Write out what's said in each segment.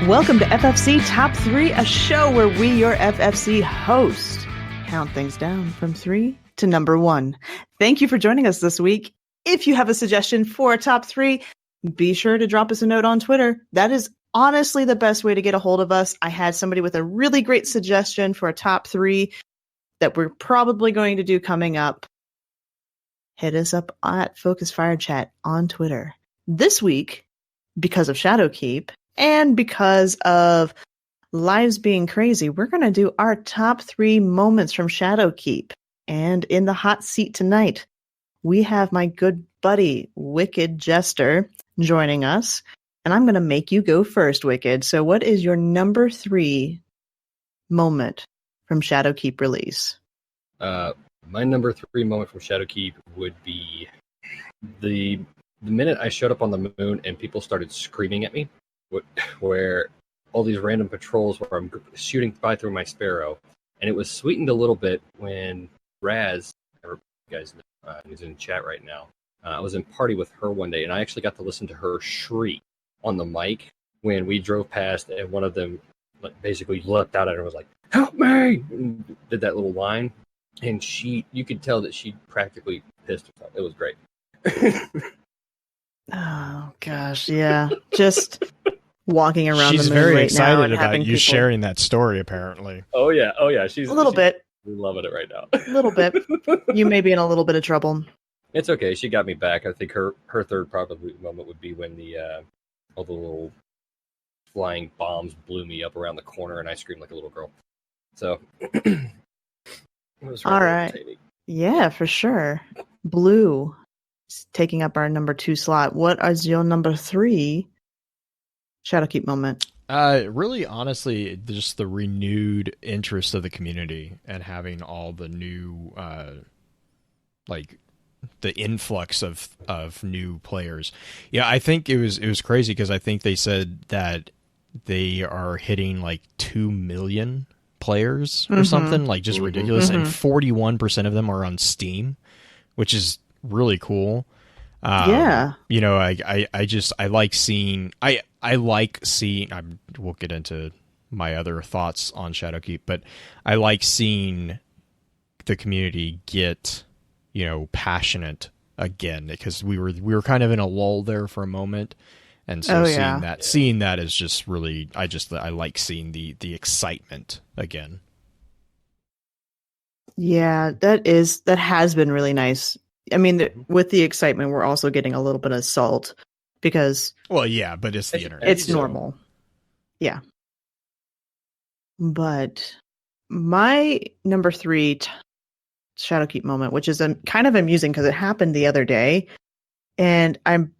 Welcome to FFC Top 3, a show where we, your FFC host, count things down from 3 to number 1. Thank you for joining us this week. If you have a suggestion for a top 3, be sure to drop us a note on Twitter. That is honestly the best way to get a hold of us. I had somebody with a really great suggestion for a top 3 that we're probably going to do coming up. Hit us up at Focus Fire Chat on Twitter. This week, because of Shadowkeep, and because of lives being crazy, we're going to do our top 3 moments from Shadowkeep. And in the hot seat tonight, we have my good buddy, WykidJestr, joining us. And I'm going to make you go first, Wykid. So what is your number 3 moment from Shadowkeep release? My number 3 moment from Shadowkeep would be the minute I showed up on the moon and people started screaming at me. Where all these random patrols where I'm shooting by through my Sparrow, and it was sweetened a little bit when Raz, you guys know, who's in chat right now, I was in party with her one day, and I actually got to listen to her shriek on the mic when we drove past, and one of them basically leapt out at her and was like, "Help me!" and did that little whine, and you could tell that she practically pissed herself. It was great. Oh gosh, yeah, just walking around She's the moon very right excited now and about having you people... sharing that story, apparently. Oh yeah, she's a little bit loving it right now. A little bit. You may be in a little bit of trouble. It's okay. She got me back. I think her third probably moment would be when all the little flying bombs blew me up around the corner, and I screamed like a little girl. So it was really all right, entertaining. Yeah, for sure. Blue taking up our number 2 slot. What is your number 3 Shadowkeep moment? Really, honestly, just the renewed interest of the community and having all the new, the influx of new players. Yeah, I think it was crazy because I think they said that they are hitting like 2 million players or something, like just ridiculous, and 41% of them are on Steam, which is really cool. Yeah, you know, I like seeing. We'll get into my other thoughts on Shadowkeep, but I like seeing the community get, passionate again, because we were kind of in a lull there for a moment, and so seeing that is just really, I like seeing the excitement again. Yeah, that has been really nice. I mean, with the excitement, we're also getting a little bit of salt because... Well, yeah, but it's the internet. It's normal. Yeah. But my number 3 Shadowkeep moment, which is kind of amusing because it happened the other day, and I'm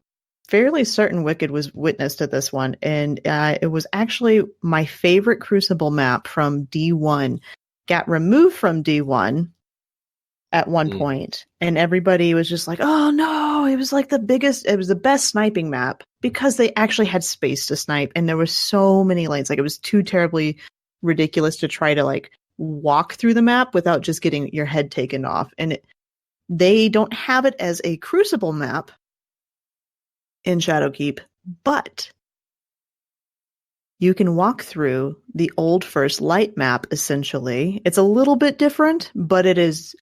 fairly certain Wykid was witness to this one, and it was actually my favorite Crucible map from D1. Got removed from D1 at one point, and everybody was just like, "Oh no, it was like it was the best sniping map," because they actually had space to snipe, and there were so many lanes. Like, it was too terribly ridiculous to try to walk through the map without just getting your head taken off. And they don't have it as a Crucible map in Shadowkeep, but you can walk through the old First Light map, essentially. It's a little bit different, but it is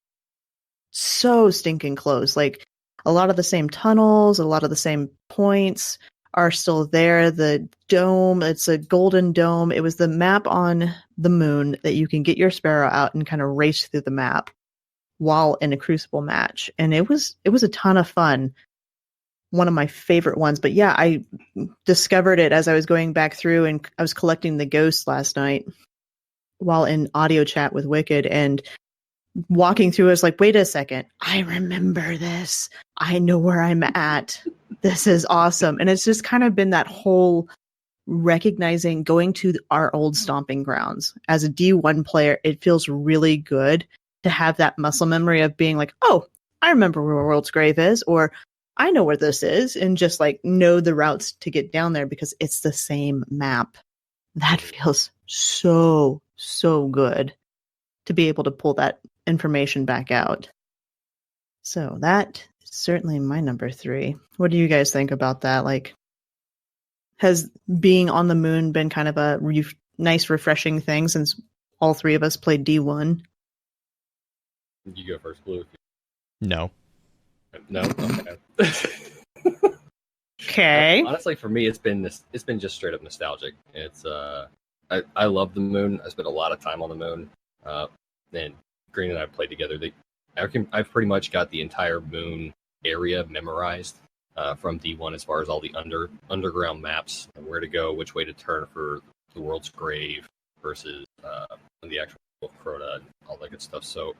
so stinking close. Like, a lot of the same tunnels, a lot of the same points are still there. The dome, it's a golden dome. It was the map on the moon that you can get your Sparrow out and kind of race through the map while in a Crucible match. And it was a ton of fun. One of my favorite ones. But yeah, I discovered it as I was going back through, and I was collecting the ghosts last night while in audio chat with Wykid, and walking through, I was like, wait a second, I remember this. I know where I'm at. This is awesome. And it's just kind of been that whole recognizing, going to our old stomping grounds. As a D1 player, it feels really good to have that muscle memory of being like, oh, I remember where World's Grave is, or I know where this is, and just know the routes to get down there because it's the same map. That feels so good to be able to pull that information back out. So that is certainly my number 3. What do you guys think about that? has being on the moon been kind of a nice, refreshing thing since all three of us played D1? You go first, Blue. No. No? Okay. Okay. Honestly, for me, it's been just straight up nostalgic. It's I love the moon. I spent a lot of time on the moon. And Green and I played together. I've pretty much got the entire moon area memorized from D1 as far as all the underground maps, where to go, which way to turn for the world's grave versus the actual Crota and all that good stuff. So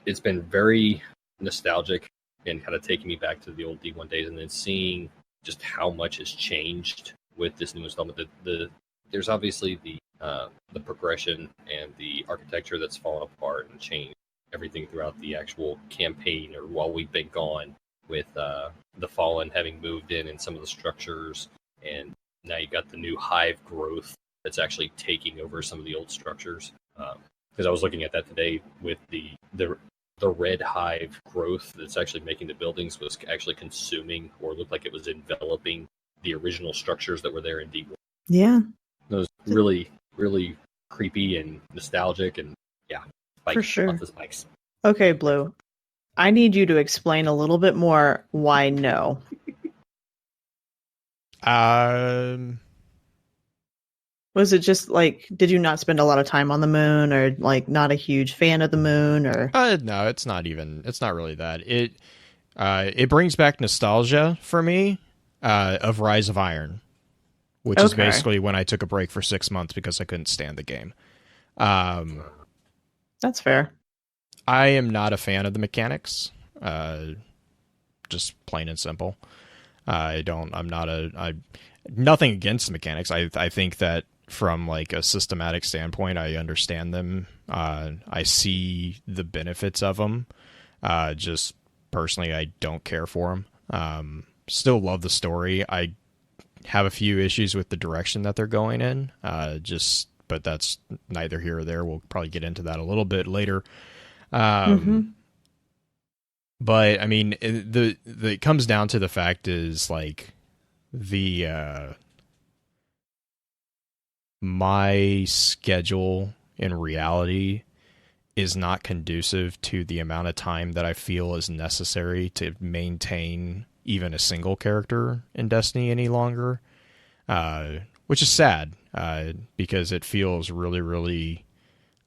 it's been very nostalgic and kind of taking me back to the old D1 days, and then seeing just how much has changed with this new installment. There's obviously the progression and the architecture that's fallen apart and changed everything throughout the actual campaign, or while we've been gone, with the Fallen having moved in and some of the structures, and now you got the new hive growth that's actually taking over some of the old structures. Because I was looking at that today with the red hive growth that's actually making the buildings was actually consuming, or looked like it was enveloping, the original structures that were there in D1. Yeah. It was really, really creepy and nostalgic, and yeah, For sure. lots of spikes. Okay, Blue. I need you to explain a little bit more why no. Was it just like, did you not spend a lot of time on the moon, or like not a huge fan of the moon, or? No, it's not really that. It brings back nostalgia for me of Rise of Iron, which is basically when I took a break for 6 months because I couldn't stand the game. That's fair. I am not a fan of the mechanics, just plain and simple. Nothing against the mechanics. I think that from like a systematic standpoint, I understand them. I see the benefits of them. Just personally, I don't care for them. Still love the story. I have a few issues with the direction that they're going in. But that's neither here or there. We'll probably get into that a little bit later. But I mean, it comes down to the fact is like my schedule in reality is not conducive to the amount of time that I feel is necessary to maintain even a single character in Destiny any longer, which is sad, because it feels really, really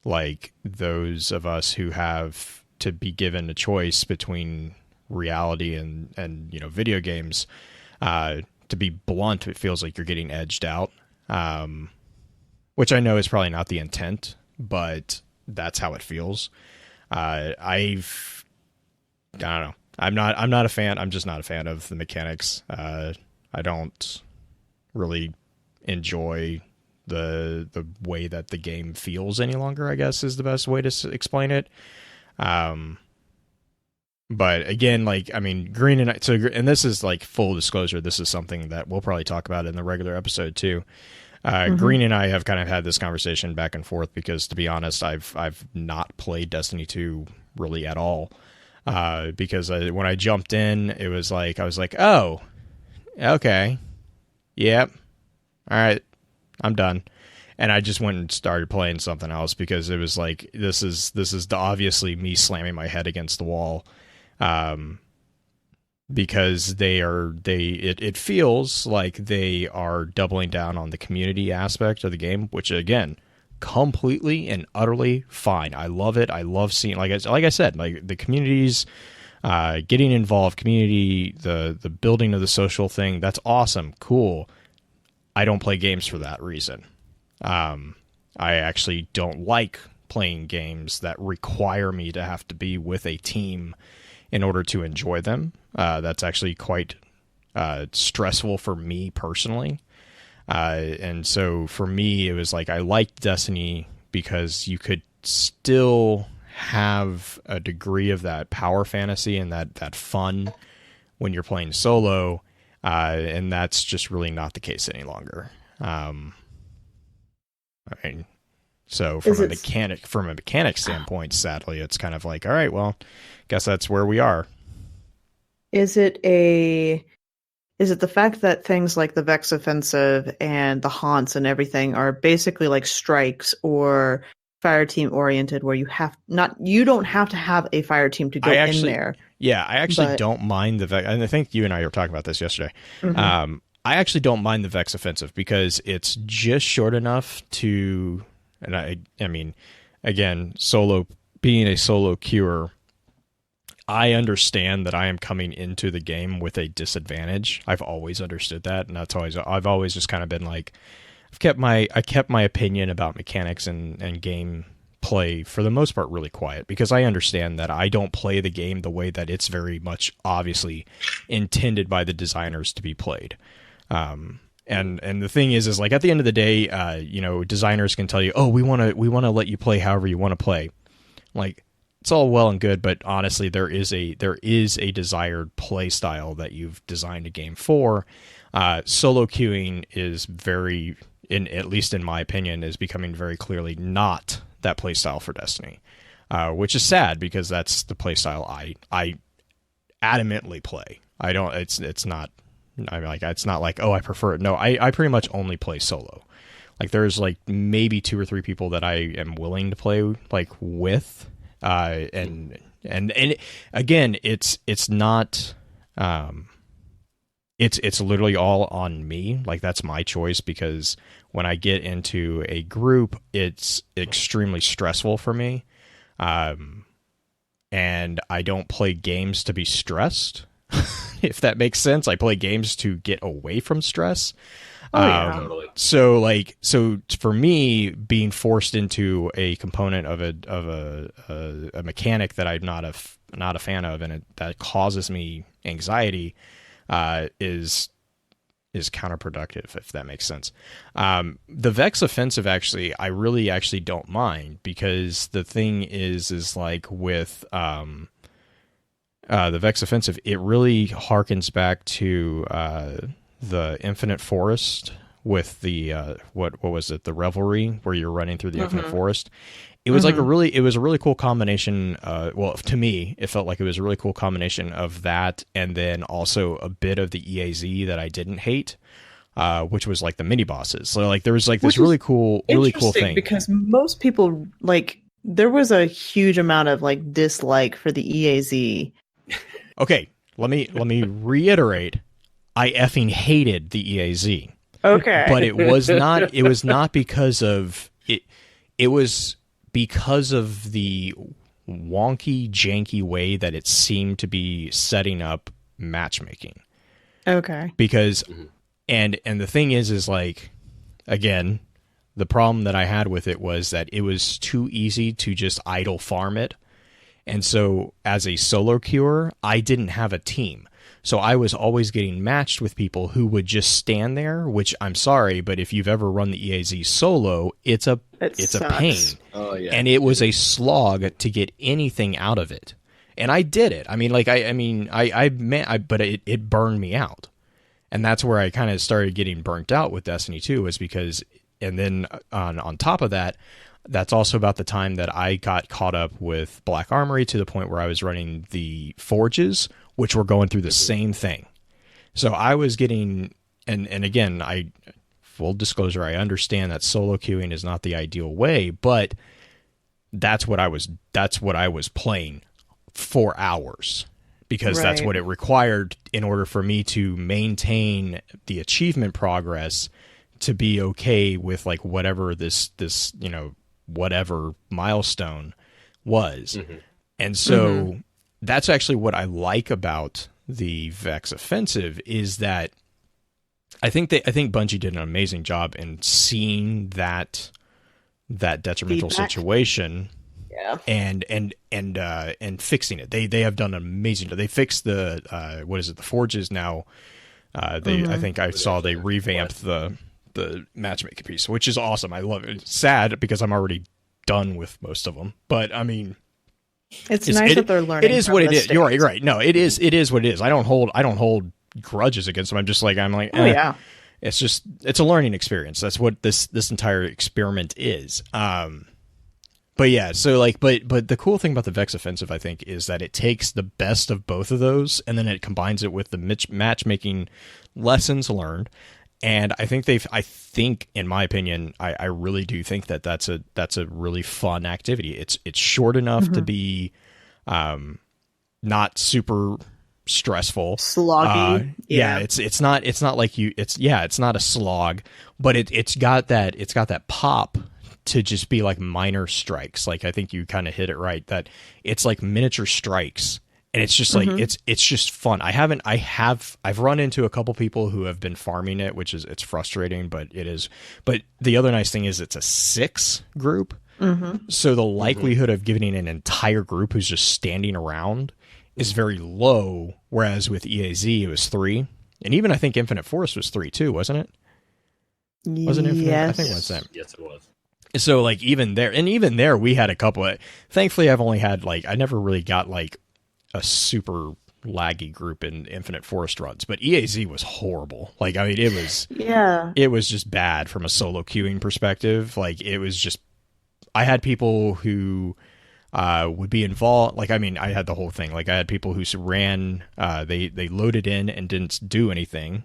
like those of us who have to be given a choice between reality and video games, to be blunt, it feels like you're getting edged out, which I know is probably not the intent, but that's how it feels. I don't know. I'm not a fan. I'm just not a fan of the mechanics. I don't really enjoy the way that the game feels any longer, I guess, is the best way to explain it. But again, like, I mean, Green and I, and this is like full disclosure, this is something that we'll probably talk about in the regular episode too. Green and I have kind of had this conversation back and forth because, to be honest, I've not played Destiny 2 really at all. Because when I jumped in, I was like, oh, okay, yep, all right, I'm done. And I just went and started playing something else because it was like, this is obviously me slamming my head against the wall. Because it feels like they are doubling down on the community aspect of the game, which again, completely and utterly fine. I love it. I love seeing, like I said, like the communities, getting involved, community, the building of the social thing. That's awesome. Cool. I don't play games for that reason. I actually don't like playing games that require me to have to be with a team in order to enjoy them. That's actually quite stressful for me personally. And so for me, it was like I liked Destiny because you could still have a degree of that power fantasy and that fun when you're playing solo. And that's just really not the case any longer. I mean, so from a mechanic standpoint, sadly, it's kind of like, all right, well, guess that's where we are. Is it is it the fact that things like the Vex Offensive and the haunts and everything are basically like strikes or fire team oriented, where you don't have to have a fire team to go in there. Yeah, I actually But- don't mind the Vex, and I think you and I were talking about this yesterday. I actually don't mind the Vex Offensive because it's just short enough to, and I mean, again, being a solo queuer, I understand that I am coming into the game with a disadvantage. I've always understood that, and I've always just kind of been like, I kept my opinion about mechanics and game play for the most part really quiet, because I understand that I don't play the game the way that it's very much obviously intended by the designers to be played. And the thing is like at the end of the day, designers can tell you, oh, we want to let you play however you want to play. Like, it's all well and good, but honestly, there is a desired play style that you've designed a game for. Solo queuing is at least in my opinion, is becoming very clearly not that play style for Destiny, which is sad because that's the play style I adamantly play. I don't. It's not. I'm like, it's not like, oh, I prefer it. No, I pretty much only play solo. Like, there's like maybe 2 or 3 people that I am willing to play like with. And again, it's not, it's literally all on me. Like, that's my choice, because when I get into a group, it's extremely stressful for me. And I don't play games to be stressed, if that makes sense. I play games to get away from stress. Totally. So for me, being forced into a component of a mechanic that I'm not a fan of, and that causes me anxiety, is counterproductive, if that makes sense. The Vex Offensive, actually, I really actually don't mind, because the thing is like with the Vex Offensive, it really harkens back to the Infinite Forest with the what was it, the Revelry, where you're running through the Infinite Forest. It was like a really cool combination. Well, to me, it felt like it was a really cool combination of that, and then also a bit of the EAZ that I didn't hate, which was like the mini bosses. So like there was like this really cool thing, because most people, like, there was a huge amount of like dislike for the EAZ. Okay, let me reiterate. I effing hated the EAZ. Okay. But it was not because of it. It was because of the wonky, janky way that it seemed to be setting up matchmaking. Okay. Because, and the thing is like, again, the problem that I had with it was that it was too easy to just idle farm it. And so as a solo queuer, I didn't have a team. So I was always getting matched with people who would just stand there, which, I'm sorry, but if you've ever run the EAZ solo, it's a pain. Oh, yeah. And it was a slog to get anything out of it. And I did it. I mean, like, but it burned me out. And that's where I kind of started getting burnt out with Destiny 2, was because, and then on top of that, that's also about the time that I got caught up with Black Armory, to the point where I was running the Forges, which were going through the same thing. So I was getting, and again, full disclosure, I understand that solo queuing is not the ideal way, but that's what I was playing for hours, because that's what it required in order for me to maintain the achievement progress, to be okay with like whatever this whatever milestone was. And so that's actually what I like about the Vex Offensive, is that I think Bungie did an amazing job in seeing that detrimental situation, and fixing it. They have done an amazing job. They fixed the the Forges now. I think I saw they revamped the matchmaking piece, which is awesome. I love it. It's sad because I'm already done with most of them, but I mean, it's nice that they're learning. It is what it is. You're right. No, it is what it is. I don't hold grudges against them. I'm like, yeah. It's a learning experience. That's what this entire experiment is. But yeah, so like, but the cool thing about the Vex Offensive, I think, is that it takes the best of both of those, and then it combines it with the matchmaking lessons learned. And I think in my opinion, I really do think that that's a really fun activity. It's short enough to be, not super stressful, Sloggy. yeah. It's not like it's not a slog, but it's got that pop to just be like minor strikes. Like I think you kind of hit it right, that it's like miniature strikes, and it's just like it's just fun. I've run into a couple people who have been farming it, which is, it's frustrating, but it is. But the other nice thing is it's a 6 group, so the likelihood of getting an entire group who's just standing around is very low, whereas with EAZ it was 3, and even I think Infinite Forest was 3 too, wasn't it? Wasn't Infinite? Yes. I think it was that. Yes, it was. So like even there we had a couple of, thankfully I've only had like, I never really got like a super laggy group in Infinite Forest runs, but EAZ was horrible. Like, I mean, it was just bad from a solo queuing perspective. Like it was just, I had people who would be involved. Like, I mean, I had the whole thing. Like I had people who ran, they loaded in and didn't do anything.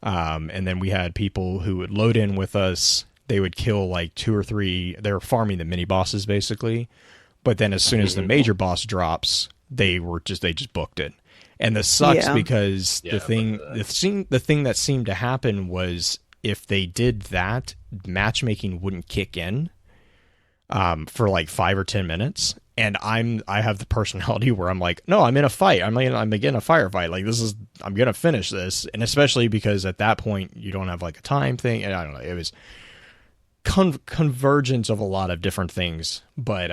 And then we had people who would load in with us. They would kill like 2 or 3. They were farming the mini bosses basically. But then as soon as the major boss drops, they just booked it. And this sucks because the thing that seemed to happen was, if they did that, matchmaking wouldn't kick in for like 5 or 10 minutes. And I have the personality where I'm like, no, I'm in a fight. I'm in a firefight. Like I'm going to finish this. And especially because at that point you don't have like a time thing. And I don't know, it was convergence of a lot of different things. But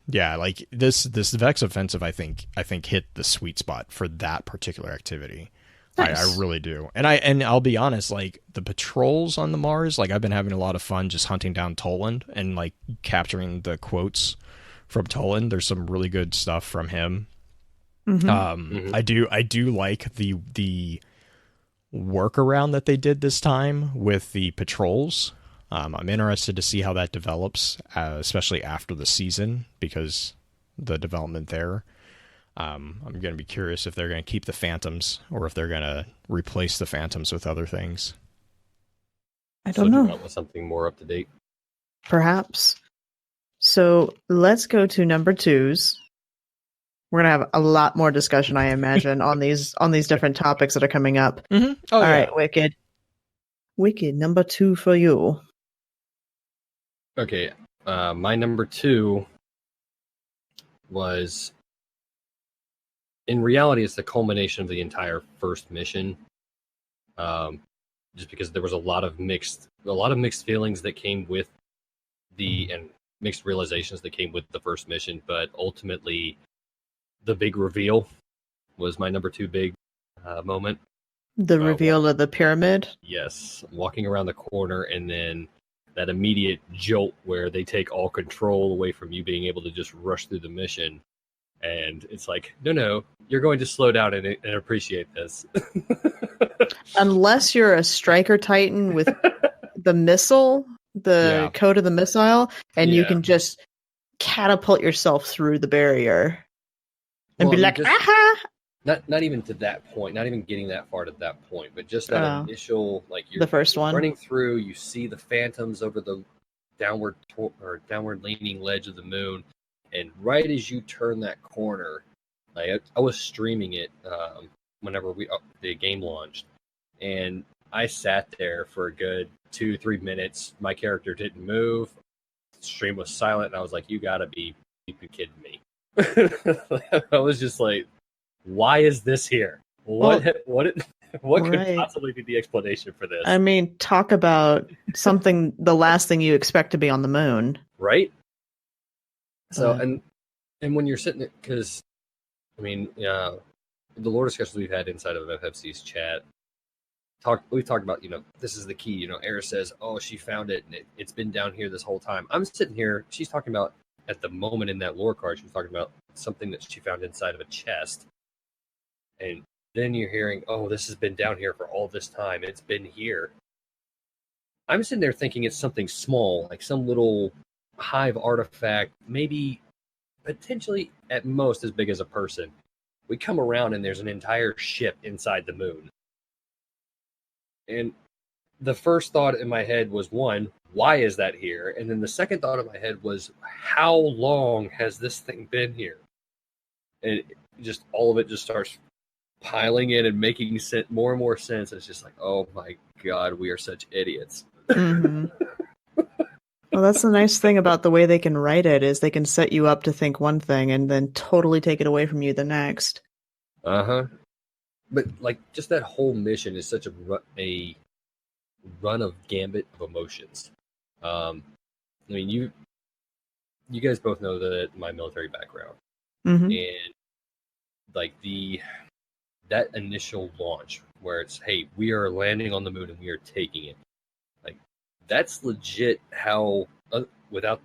yeah, like this Vex Offensive, I think hit the sweet spot for that particular activity. Nice. I really do. And I'll be honest, like the patrols on the Mars, like I've been having a lot of fun just hunting down Toland and like capturing the quotes from Toland. There's some really good stuff from him. I do like the workaround that they did this time with the patrols. I'm interested to see how that develops, especially after the season, because the development there. I'm going to be curious if they're going to keep the Phantoms or if they're going to replace the Phantoms with other things. I don't know. With something more up to date. Perhaps. So let's go to number 2s. We're gonna have a lot more discussion, I imagine, on these different topics that are coming up. Mm-hmm. All right, Wicked. Wicked, number 2 for you. Okay, my number 2 was, in reality, it's the culmination of the entire first mission. Just because there was a lot of mixed feelings that came with and mixed realizations that came with the first mission, but ultimately, the big reveal was my number 2 big moment. The reveal of the pyramid? Yes, walking around the corner and then that immediate jolt where they take all control away from you being able to just rush through the mission. And it's like, no, you're going to slow down and appreciate this. Unless you're a striker titan with the missile, code of the missile, and you can just catapult yourself through the barrier and be like, aha! Not even to that point, not even getting that far to that point, but just that initial, like you're the first one running through, you see the phantoms over the downward leaning ledge of the moon, and right as you turn that corner, like I was streaming it whenever the game launched, and I sat there for a good 2-3 minutes. My character didn't move. The stream was silent, and I was like, "You gotta be kidding me!" I was just like, why is this here? What could possibly be the explanation for this? I mean, talk about something, the last thing you expect to be on the moon. Right? So, and when you're sitting there, because, I mean, the lore discussions we've had inside of FFC's chat, we've talked about, this is the key. Era says, oh, she found it, and it's been down here this whole time. I'm sitting here, she's talking about, at the moment in that lore card, she was talking about something that she found inside of a chest. And then you're hearing, oh, this has been down here for all this time. It's been here. I'm sitting there thinking it's something small, like some little hive artifact, maybe potentially at most as big as a person. We come around and there's an entire ship inside the moon. And the first thought in my head was, one, why is that here? And then the second thought in my head was, how long has this thing been here? And just all of it just starts piling in and making more and more sense. It's just like, oh my God, we are such idiots. Mm-hmm. Well, that's the nice thing about the way they can write it, is they can set you up to think one thing and then totally take it away from you the next. Uh-huh. But like, just that whole mission is such a run of gambit of emotions. I mean, you guys both know my military background, Mm-hmm. and like that initial launch where it's, hey, we are landing on the moon and we are taking it. Like, that's legit how, without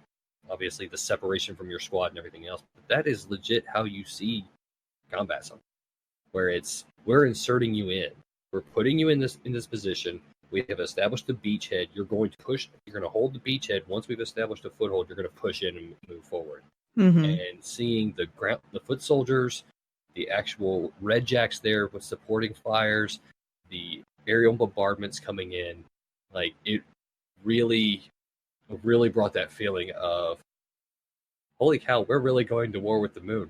obviously the separation from your squad and everything else, but that is legit how you see combat something, where it's, we're inserting you in, we're putting you in this position. We have established the beachhead. You're going to hold the beachhead. Once we've established a foothold, you're going to push in and move forward. Mm-hmm. And seeing the foot soldiers, the actual red jacks there with supporting fires, the aerial bombardments coming in, like, it really brought that feeling of, holy cow, we're really going to war with the moon.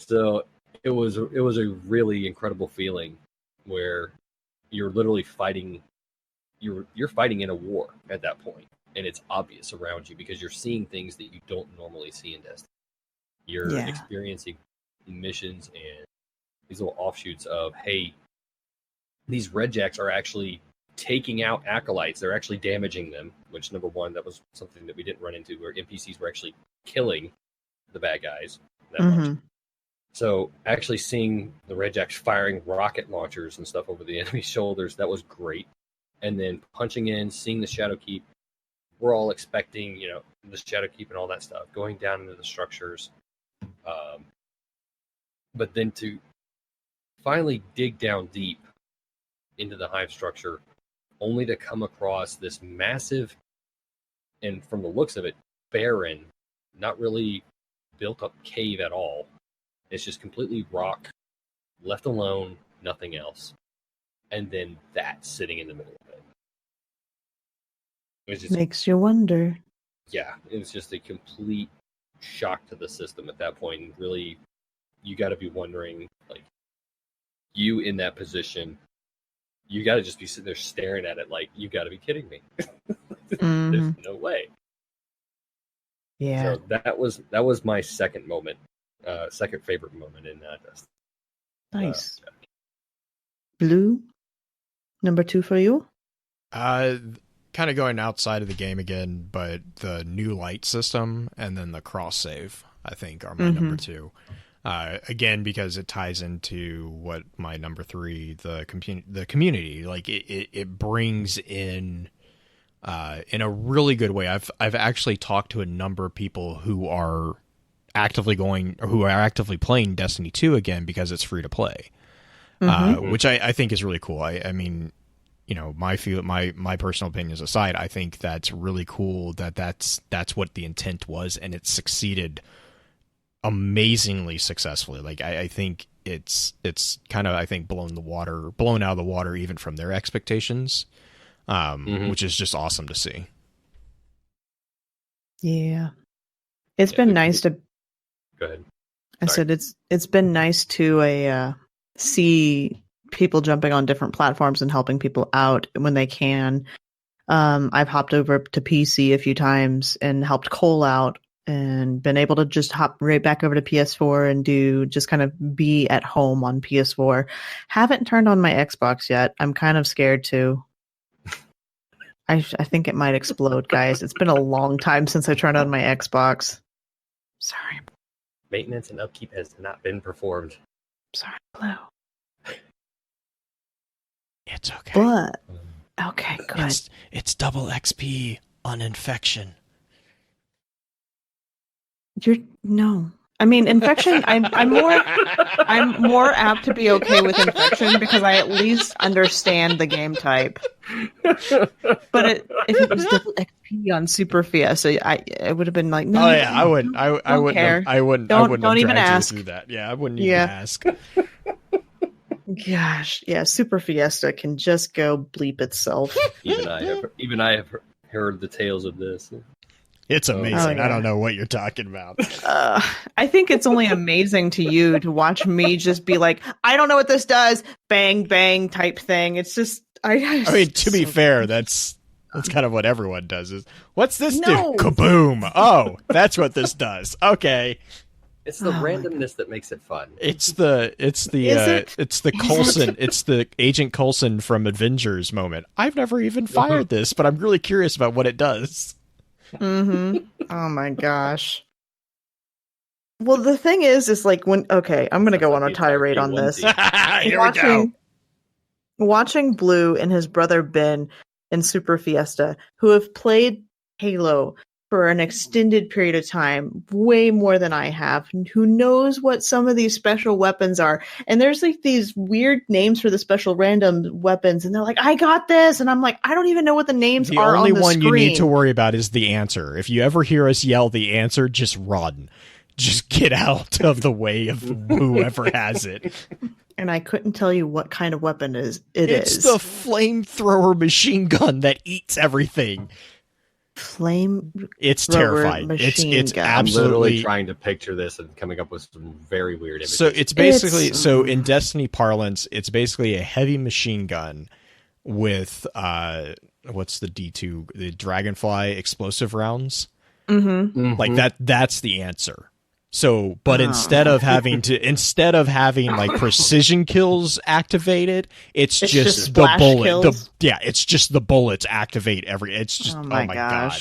So it was a really incredible feeling where you're literally fighting. You're fighting in a war at that point, and it's obvious around you because you're seeing things that you don't normally see in Destiny. You're experiencing missions and these little offshoots of, hey, these red jacks are actually taking out acolytes. They're actually damaging them, which, number one, that was something that we didn't run into, where NPCs were actually killing the bad guys that much. So actually seeing the red jacks firing rocket launchers and stuff over the enemy's shoulders, that was great. And then punching in, seeing the Shadowkeep, we're all expecting, the Shadowkeep and all that stuff, going down into the structures. But then to finally dig down deep into the hive structure, only to come across this massive, and from the looks of it, barren, not really built up cave at all. It's just completely rock, left alone, nothing else. And then that sitting in the middle of it. It was just, makes you wonder. Yeah, it was just a complete shock to the system at that point. And really, you got to be wondering, like, you in that position, you got to just be sitting there staring at it like, you got to be kidding me. There's no way. Yeah. So that was my second moment, second favorite moment in Destiny. Nice. Blue, number 2 for you? Kind of going outside of the game again, but the new light system and then the cross save, I think, are my number 2. Again, because it ties into what my number 3, the community, like it brings in a really good way. I've actually talked to a number of people who are actively playing Destiny 2 again because it's free to play, which I think is really cool. I mean, my personal opinions aside, I think that's really cool that's what the intent was, and it succeeded amazingly successfully. Like I think it's kind of, I think, blown out of the water even from their expectations, which is just awesome to see. Yeah. It's been nice to... Go ahead. I said it's been nice to see people jumping on different platforms and helping people out when they can. I've hopped over to PC a few times and helped Cole out, and been able to just hop right back over to PS4 and just kind of be at home on PS4. Haven't turned on my Xbox yet. I'm kind of scared to. I think it might explode, guys. It's been a long time since I turned on my Xbox. Sorry. Maintenance and upkeep has not been performed. Sorry, Blue. It's okay. But okay, good. It's double XP on infection. No. I mean, infection. I'm more apt to be okay with infection because I at least understand the game type. But if it was double XP on Super Fiesta, I would have been like, no. Oh yeah, I wouldn't. I wouldn't. care. I wouldn't. Don't- I wouldn't don't have even dragged you ask. through that. Yeah, I wouldn't even ask. Gosh, yeah, Super Fiesta can just go bleep itself. Even I have heard the tales of this. It's amazing. yeah. I don't know what you're talking about. I think it's only amazing to you to watch me just be like, I don't know what this does, bang bang type thing. It's just, I mean, to be fair, that's kind of what everyone does. Is what's this No. do? Kaboom! Oh, that's what this does. Okay. It's the randomness that makes it fun. It's the Coulson, it's the Agent Coulson from Avengers moment. I've never even fired this, but I'm really curious about what it does. Mm-hmm. Oh my gosh. Well, the thing is like I'm gonna go on a tirade on this. Here we go. Watching Blue and his brother Ben in Super Fiesta, who have played Halo for an extended period of time, way more than I have, who knows what some of these special weapons are. And there's like these weird names for the special random weapons, and they're like, I got this, and I'm like, I don't even know what the names are on the screen. The only one you need to worry about is the answer. If you ever hear us yell the answer, just run. Just get out of the way of whoever has it. And I couldn't tell you what kind of weapon it's It's the flamethrower machine gun that eats everything. It's terrifying. It's gun. absolutely. I'm literally trying to picture this and coming up with some very weird images. So it's basically in Destiny parlance, it's basically a heavy machine gun with what's the D2, the Dragonfly explosive rounds. Mm-hmm. Mm-hmm. Like that's the answer. So, but instead of having like precision kills activated, it's just the bullet. Kills? It's just the bullets activate every. It's just oh my god.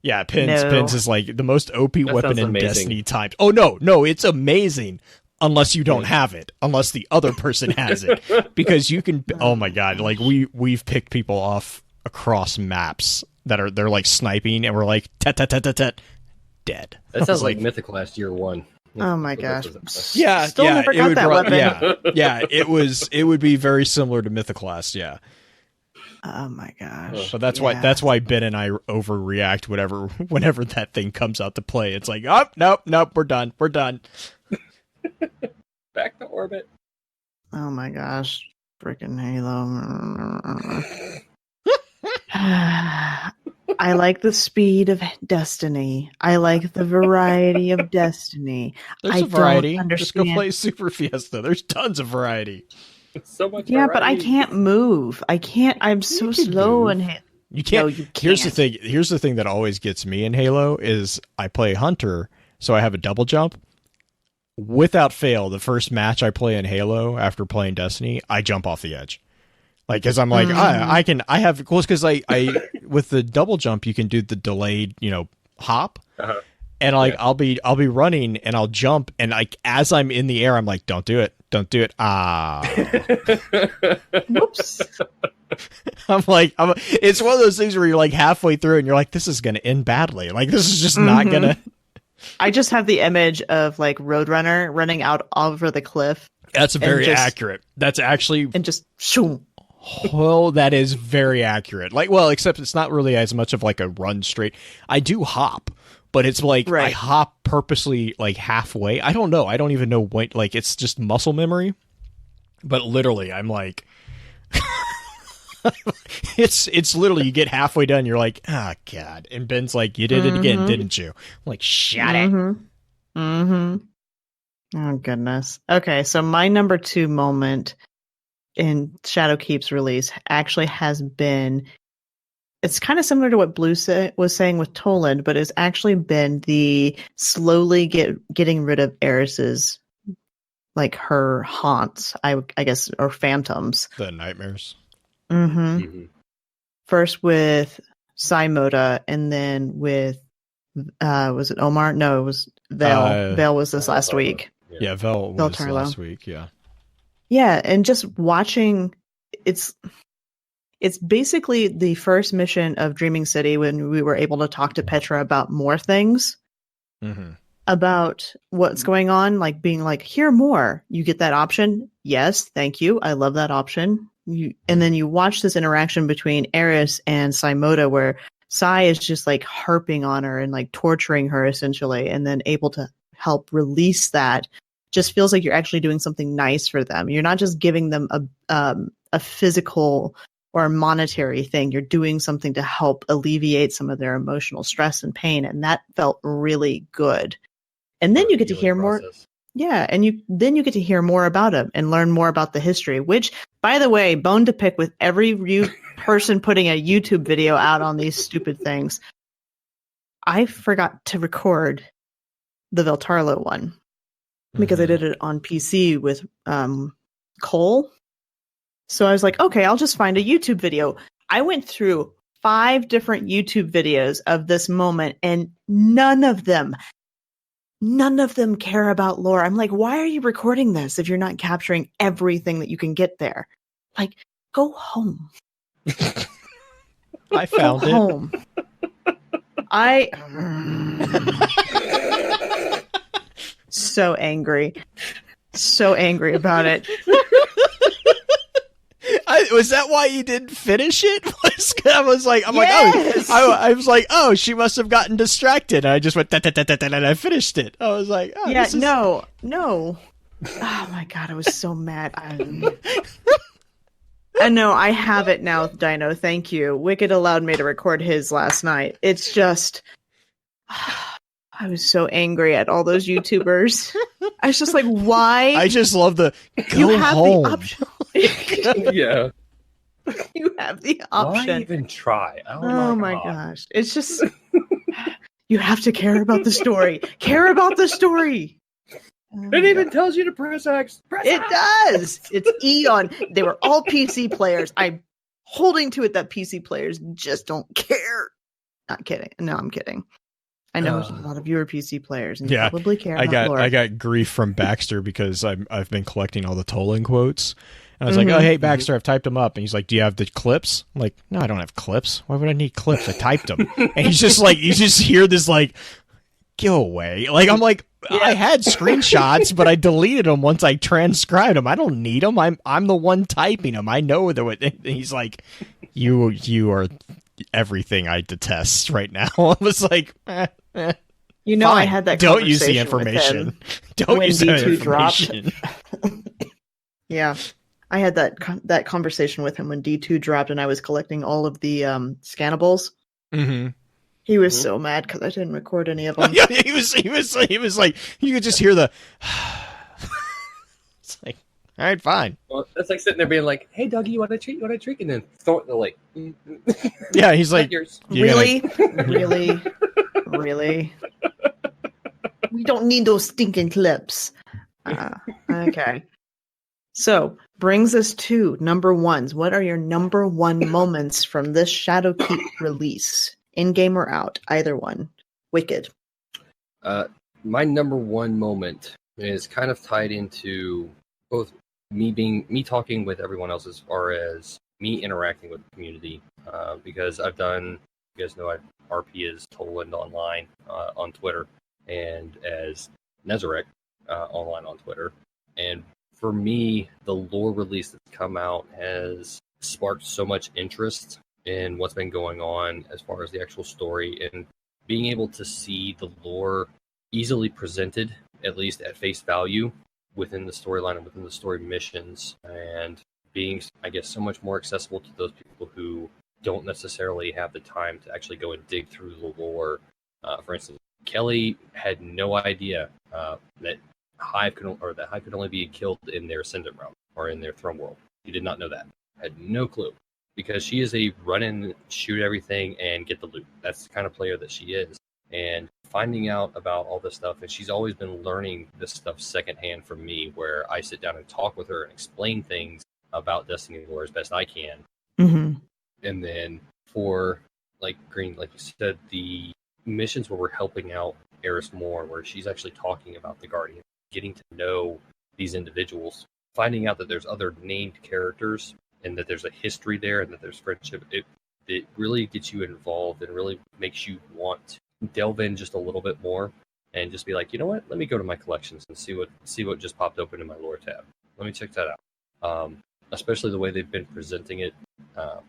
Yeah, Pins is like the most OP That weapon in amazing. Destiny times. Oh no, it's amazing unless you don't have it, unless the other person has it, because you can. Oh my god, like we've picked people off across maps they're like sniping, and we're like tet. Dead. That sounds like Mythoclast Year 1. Oh my gosh. Yeah, Still never got that weapon. It would be very similar to Mythoclast, yeah. Oh my gosh. So that's why Ben and I overreact whenever that thing comes out to play. It's like, oh, nope, we're done. Back to orbit. Oh my gosh. Freaking Halo. I like the speed of Destiny. I like the variety of Destiny. There's a variety. Just go play Super Fiesta. There's tons of variety. So much Yeah, variety. but I can't move. I'm so slow and you can't. No, you can't. Here's the thing that always gets me in Halo is I play Hunter, so I have a double jump. Without fail, the first match I play in Halo after playing Destiny, I jump off the edge. Like, cause I'm like, I have, cause I with the double jump, you can do the delayed, hop. Uh-huh. And like, I'll be running and I'll jump. And like, as I'm in the air, I'm like, don't do it. Ah, Whoops. it's one of those things where you're like halfway through and you're like, this is going to end badly. Like, this is just not going to. I just have the image of like Roadrunner running out over the cliff. That's very accurate. That's actually. And just shoo. Well, that is very accurate. Like, well, except it's not really as much of like a run straight. I do hop, but it's like I hop purposely like halfway. I don't know. I don't even know what. Like, it's just muscle memory. But literally, I'm like, it's literally you get halfway done, you're like, oh god, and Ben's like, you did it again, didn't you? I'm like, shut it. Mm-hmm. Oh goodness. Okay, so my number 2 moment in Shadowkeep's release actually has been, it's kind of similar to what Blue was saying with Toland, but it's actually been the slowly getting rid of Eris's, like her haunts, I guess, or phantoms. The nightmares. Mm-hmm. First with Saimoda, and then with, was it Omar? No, it was Vale. Vale was this last week. Yeah, Vale was last week, yeah. Yeah, and just watching, it's basically the first mission of Dreaming City when we were able to talk to Petra about more things. Mm-hmm. about what's going on, like being like, hear more. You get that option. Yes, thank you. I love that option. And then you watch this interaction between Eris and Saimoda where Sai is just like harping on her and like torturing her essentially, and then able to help release that. Just feels like you're actually doing something nice for them. You're not just giving them a physical or a monetary thing. You're doing something to help alleviate some of their emotional stress and pain, and that felt really good. And then you get to hear more. Yeah, and then you get to hear more about him and learn more about the history, which, by the way, bone to pick with every person putting a YouTube video out on these stupid things. I forgot to record the Veltarlo one because I did it on PC with Cole. So I was like, okay, I'll just find a YouTube video. I went through 5 different YouTube videos of this moment, and none of them care about lore. I'm like, why are you recording this if you're not capturing everything that you can get there? Like, go home. I found go it. Home. So angry about it. Was that why you didn't finish it? I was like, oh, she must have gotten distracted. And I just went, and I finished it. I was like, oh, yeah, no. Oh my God, I was so mad. I know, I have it now, Dino. Thank you. Wicked allowed me to record his last night. It's just, I was so angry at all those YouTubers. I was just like, why? I just love the go you have home. The option. Yeah. You have the option. Why even try? Oh my gosh. It's just, you have to care about the story. Care about the story. It even tells you to press X. It does. It's Eon. They were all PC players. I'm holding to it that PC players just don't care. Not kidding. No, I'm kidding. I know a lot of you are PC players, and you probably care about lore. I got grief from Baxter because I've been collecting all the tolling quotes. And I was like, oh, hey, Baxter, I've typed them up. And he's like, do you have the clips? I'm like, no, I don't have clips. Why would I need clips? I typed them. And he's just like, you just hear this like, go away. Like, I'm like, I had screenshots, but I deleted them once I transcribed them. I don't need them. I'm the one typing them. I know that. He's like, you are everything I detest right now. I was like, You know, fine. I had that. Don't use the information. Don't use the information. Yeah, I had that conversation with him when D2 dropped, and I was collecting all of the scannables. Mm-hmm. He was so mad because I didn't record any of them. Yeah, he was like, you could just hear the. It's like, all right, fine. Well, that's like sitting there being like, "Hey, Dougie, you want a treat? You want a treat?" And then they're like, yeah, he's like, really, really. We don't need those stinking clips. Okay. So brings us to number ones. What are your number one moments from this Shadowkeep release? In-game or out? Either one. Wicked. My number one moment is kind of tied into both me talking with everyone else as far as me interacting with the community. Because I've done, you guys know, I RP as Toland online on Twitter, and as Nezarek online on Twitter. And for me, the lore release that's come out has sparked so much interest in what's been going on as far as the actual story, and being able to see the lore easily presented, at least at face value, within the storyline and within the story missions, and being, I guess, so much more accessible to those people who don't necessarily have the time to actually go and dig through the lore. For instance, Kelly had no idea that Hive could only be killed in their Ascendant realm or in their Throne world. She did not know that. Had no clue, because she is a run in, shoot everything, and get the loot. That's the kind of player that she is. And finding out about all this stuff, and she's always been learning this stuff secondhand from me, where I sit down and talk with her and explain things about Destiny lore as best I can. Mm-hmm. And then for, like Green, like you said, the missions where we're helping out Eris more, where she's actually talking about the Guardian, getting to know these individuals, finding out that there's other named characters and that there's a history there and that there's friendship, it really gets you involved and really makes you want to delve in just a little bit more and just be like, you know what? Let me go to my collections and see what just popped open in my lore tab. Let me check that out. Especially the way they've been presenting it.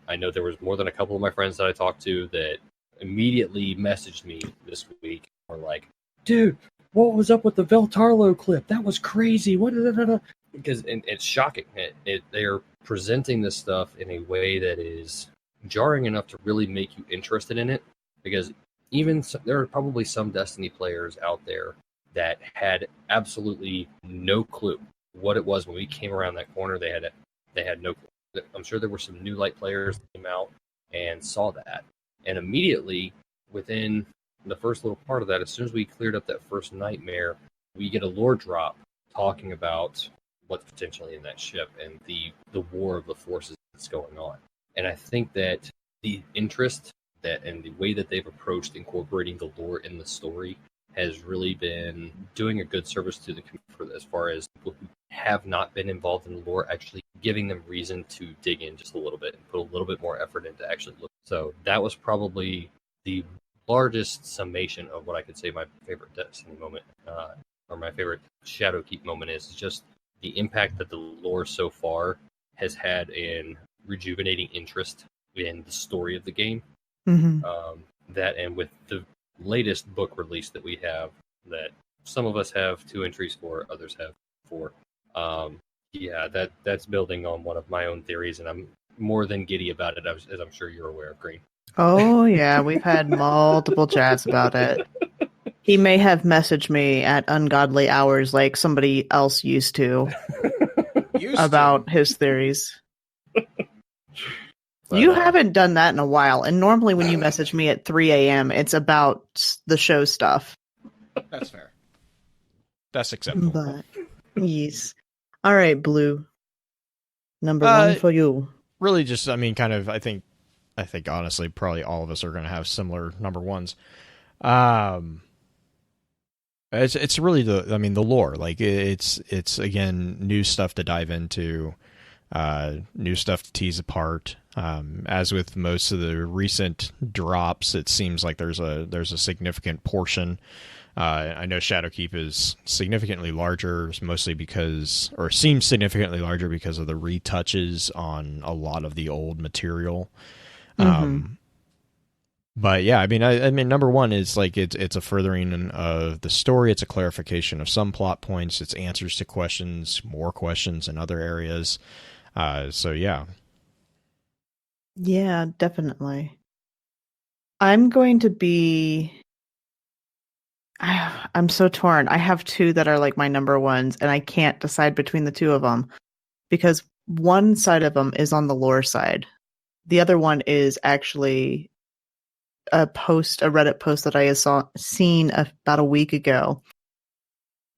I know there was more than a couple of my friends that I talked to that immediately messaged me this week, or like, dude, what was up with the Veltarlo clip? That was crazy. What? Because it's shocking. They're presenting this stuff in a way that is jarring enough to really make you interested in it. Because there are probably some Destiny players out there that had absolutely no clue what it was when we came around that corner. They had no clue. I'm sure there were some new light players that came out and saw that, and immediately within the first little part of that, as soon as we cleared up that first nightmare, we get a lore drop talking about what's potentially in that ship and the war of the forces that's going on. And I think that the interest and the way that they've approached incorporating the lore in the story has really been doing a good service to the community, as far as people who have not been involved in the lore, actually giving them reason to dig in just a little bit and put a little bit more effort into actually look. So that was probably the largest summation of what I could say my favorite Destiny moment, or my favorite Shadowkeep moment is just the impact that the lore so far has had in rejuvenating interest in the story of the game. Mm-hmm. That, and with the latest book release that we have, that some of us have 2 entries for, others have 4. That's building on one of my own theories, and I'm more than giddy about it, as I'm sure you're aware of, Green. Oh, yeah, we've had multiple chats about it. He may have messaged me at ungodly hours like somebody else used to about his theories. But, you haven't done that in a while, and normally when you message me at 3 a.m., it's about the show stuff. That's fair. That's acceptable. But, yes. All right, Blue. Number 1 for you. Really just, I mean, kind of, I think honestly, probably all of us are going to have similar number ones. It's really the lore. Like, it's again, new stuff to dive into, new stuff to tease apart. As with most of the recent drops, it seems like there's a significant portion. I know Shadowkeep is significantly larger, mostly seems significantly larger because of the retouches on a lot of the old material. Mm-hmm. But yeah, I mean, number 1 is like it's a furthering of the story. It's a clarification of some plot points. It's answers to questions, more questions in other areas. So yeah. Yeah, definitely. I'm going to be... I'm so torn. I have 2 that are like my number 1s, and I can't decide between the 2 of them because one side of them is on the lore side. The other one is actually a Reddit post that I had seen about a week ago.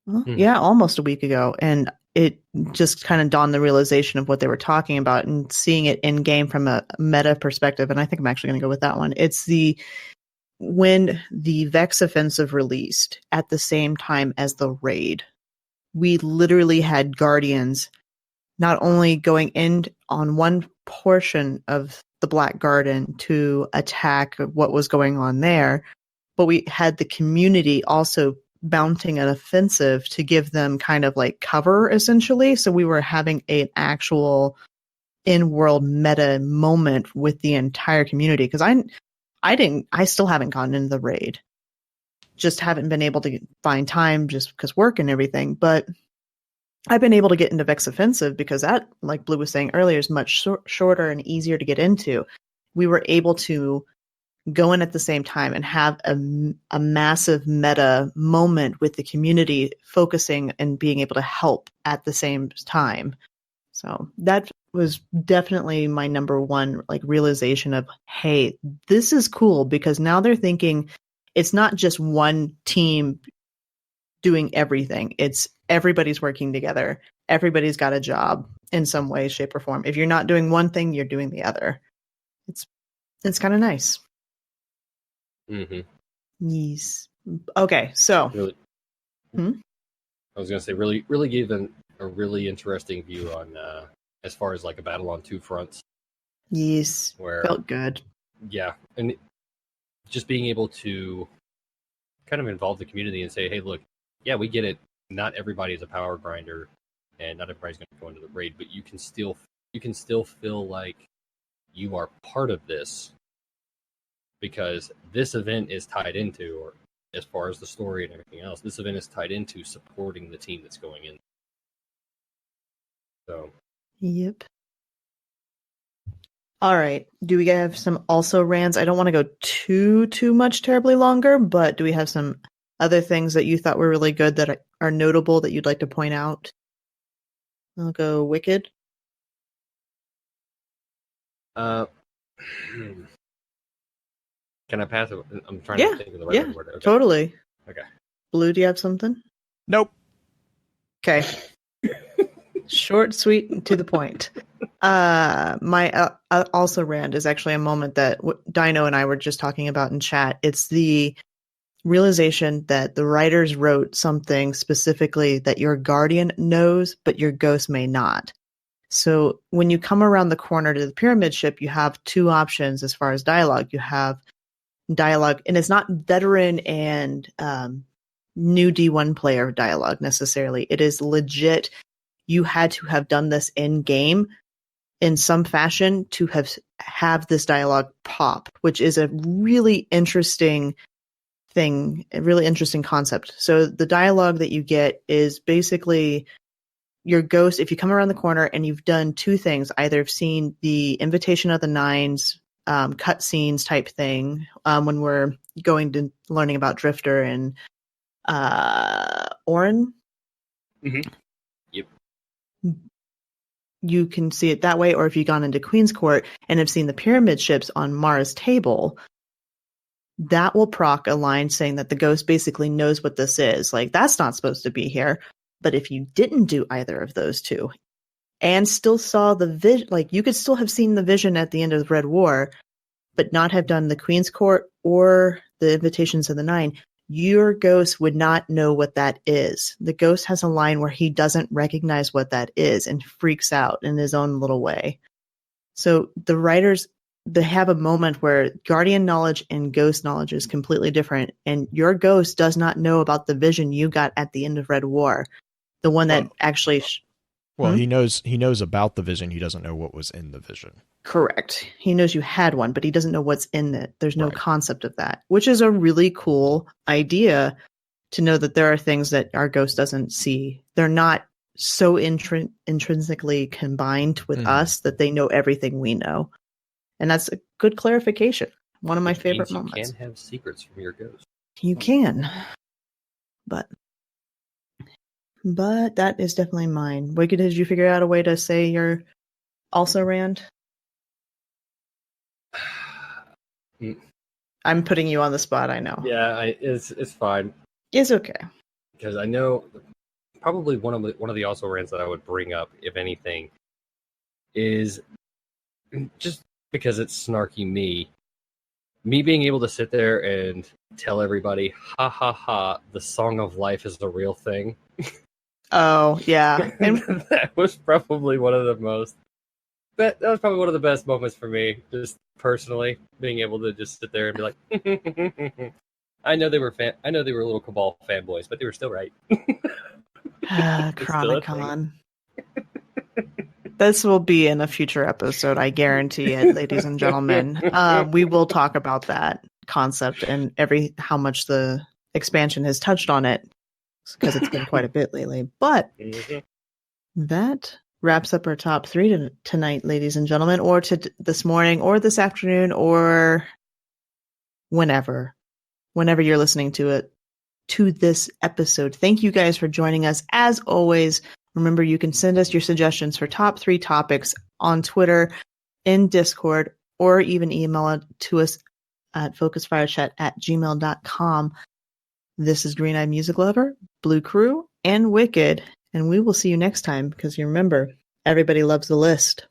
Well, yeah, almost a week ago. And it just kind of dawned the realization of what they were talking about and seeing it in game from a meta perspective. And I think I'm actually going to go with that one. It's when the Vex offensive released at the same time as the raid, we literally had Guardians not only going in on one portion of the Black Garden to attack what was going on there, but we had the community also mounting an offensive to give them kind of like cover, essentially. So we were having an actual in-world meta moment with the entire community, because I still haven't gotten into the raid. Just haven't been able to find time just because work and everything. But I've been able to get into Vex Offensive because that, like Blue was saying earlier, is much shorter and easier to get into. We were able to go in at the same time and have a massive meta moment with the community focusing and being able to help at the same time. So that was definitely my number 1 like realization of, hey, this is cool, because now they're thinking it's not just one team doing everything. It's everybody's working together. Everybody's got a job in some way, shape, or form. If you're not doing one thing, you're doing the other. It's kind of nice. Mm-hmm. Yes. Okay, so really, I was going to say, really gave them a really interesting view on as far as like a battle on 2 fronts. Yes, where felt good. Yeah, and just being able to kind of involve the community and say, hey, look, yeah, we get it. Not everybody is a power grinder, and not everybody's going to go into the raid, but you can still feel like you are part of this because this event is tied into, or as far as the story and everything else, this event is tied into supporting the team that's going in. So, yep. All right. Do we have some also rants? I don't want to go too much terribly longer, but do we have some other things that you thought were really good that are notable that you'd like to point out? I'll go Wicked. Can I pass it? I'm trying to think of the right word. Okay. Totally. Okay. Blue, do you have something? Nope. Okay. Short, sweet, and to the point. My also rant is actually a moment that Dino and I were just talking about in chat. It's the realization that the writers wrote something specifically that your guardian knows, but your ghost may not. So when you come around the corner to the pyramid ship, you have two options as far as dialogue. You have dialogue, and it's not veteran and new D1 player dialogue necessarily. It is legit. You had to have done this in game in some fashion to have this dialogue pop, which is a really interesting thing, a really interesting concept. So the dialogue that you get is basically your ghost. If you come around the corner and you've done two things, either have seen the Invitation of the Nines cutscenes type thing when we're going to learning about Drifter and Orin. Mm-hmm. Yep. You can see it that way, or if you've gone into Queen's Court and have seen the pyramid ships on Mara's table, that will proc a line saying that the ghost basically knows what this is. Like, that's not supposed to be here. But if you didn't do either of those two and still saw the vision, like you could still have seen the vision at the end of the Red War, but not have done the Queen's Court or the Invitations of the Nine, your ghost would not know what that is. The ghost has a line where he doesn't recognize what that is and freaks out in his own little way. So the writers, they have a moment where guardian knowledge and ghost knowledge is completely different, and your ghost does not know about the vision you got at the end of Red War. The one that actually... Well, he knows about the vision. He doesn't know what was in the vision. Correct. He knows you had one, but he doesn't know what's in it. There's no concept of that, which is a really cool idea to know that there are things that our ghost doesn't see. They're not so intrinsically combined with us that they know everything we know. And that's a good clarification. One of my favorite moments. You can have secrets from your ghost. You can. But that is definitely mine. Wicked, did you figure out a way to say your also rant? I'm putting you on the spot, I know. Yeah, it's fine. It's okay. Because I know probably one of the also rants that I would bring up, if anything, is just because it's snarky me being able to sit there and tell everybody, ha ha ha, the Song of Life is the real thing. Oh, yeah. And that was probably one of the most... That was probably one of the best moments for me, just personally, being able to just sit there and be like, I know they were little Cabal fanboys, but they were still right. Chronicon. This will be in a future episode, I guarantee it, ladies and gentlemen. We will talk about that concept and how much the expansion has touched on it, because it's been quite a bit lately. But that wraps up our top 3 tonight, ladies and gentlemen, or to this morning, or this afternoon, or whenever you're listening to this episode. Thank you guys for joining us. As always, remember, you can send us your suggestions for top 3 topics on Twitter, in Discord, or even email it to us at focusfirechat@gmail.com. This is Green Eyed Music Lover, Blue Crew, and Wicked, and we will see you next time, because you remember, everybody loves the list.